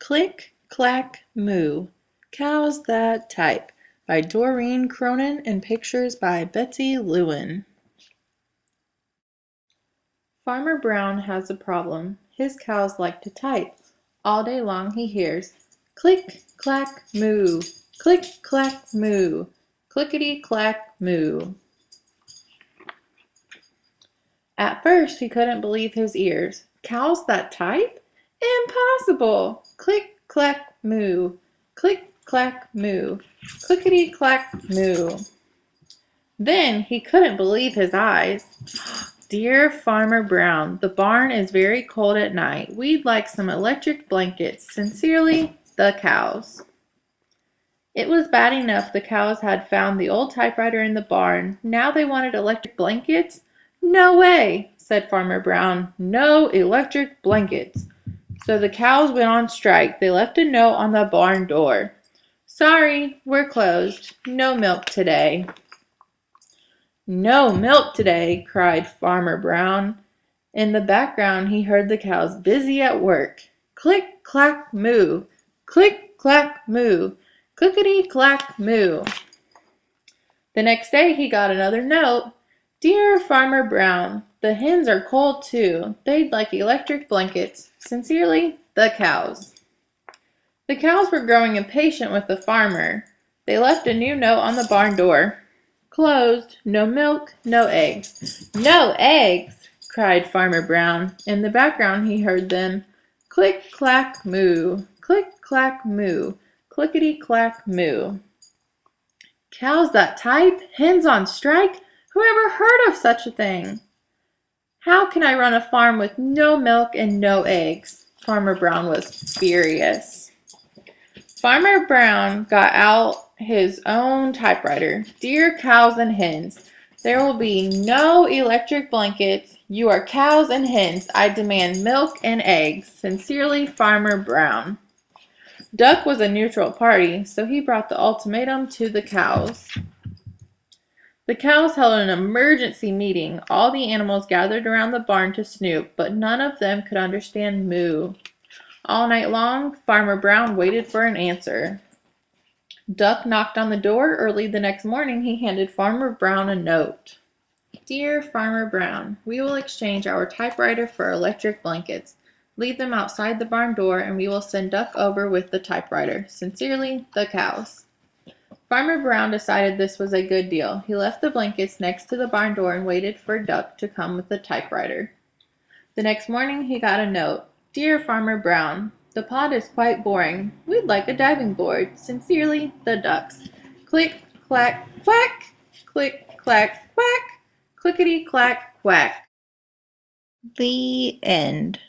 Click, Clack, Moo. Cows That Type by Doreen Cronin and pictures by Betsy Lewin. Farmer Brown has a problem. His cows like to type. All day long he hears click, clack, moo, click, clack, moo, clickety, clack, moo. At first he couldn't believe his ears. Cows that type? Impossible! Click, clack, moo, click, clack, moo, clickety, clack, moo. Then he couldn't believe his eyes. Dear Farmer Brown, the barn is very cold at night. We'd like some electric blankets. Sincerely, the cows. It was bad enough the cows had found the old typewriter in the barn. Now they wanted electric blankets? No way, said Farmer Brown. No electric blankets. So the cows went on strike. They left a note on the barn door. Sorry, we're closed. No milk today. No milk today, cried Farmer Brown. In the background he heard the cows busy at work. Click, clack, moo. Click, clack, moo. Clickety, clack, moo. The next day he got another note. Dear Farmer Brown, the hens are cold too. They'd like electric blankets. Sincerely, the cows. The cows were growing impatient with the farmer. They left a new note on the barn door. Closed. No milk, no eggs. No eggs, cried Farmer Brown. In the background he heard them. Click, clack, moo. Click, clack, moo. Clickety, clack, moo. Cows that type? Hens on strike? Who ever heard of such a thing? How can I run a farm with no milk and no eggs? Farmer Brown was furious. Farmer Brown got out his own typewriter. Dear cows and hens, there will be no electric blankets. You are cows and hens. I demand milk and eggs. Sincerely, Farmer Brown. Duck was a neutral party, so he brought the ultimatum to the cows. The cows held an emergency meeting. All the animals gathered around the barn to snoop, but none of them could understand moo. All night long, Farmer Brown waited for an answer. Duck knocked on the door. Early the next morning, he handed Farmer Brown a note. Dear Farmer Brown, we will exchange our typewriter for electric blankets. Leave them outside the barn door, and we will send Duck over with the typewriter. Sincerely, the cows. Farmer Brown decided this was a good deal. He left the blankets next to the barn door and waited for Duck to come with the typewriter. The next morning he got a note. Dear Farmer Brown, the pond is quite boring. We'd like a diving board. Sincerely, the ducks. Click, clack, quack. Click, clack, quack. Clickety, clack, quack. The end.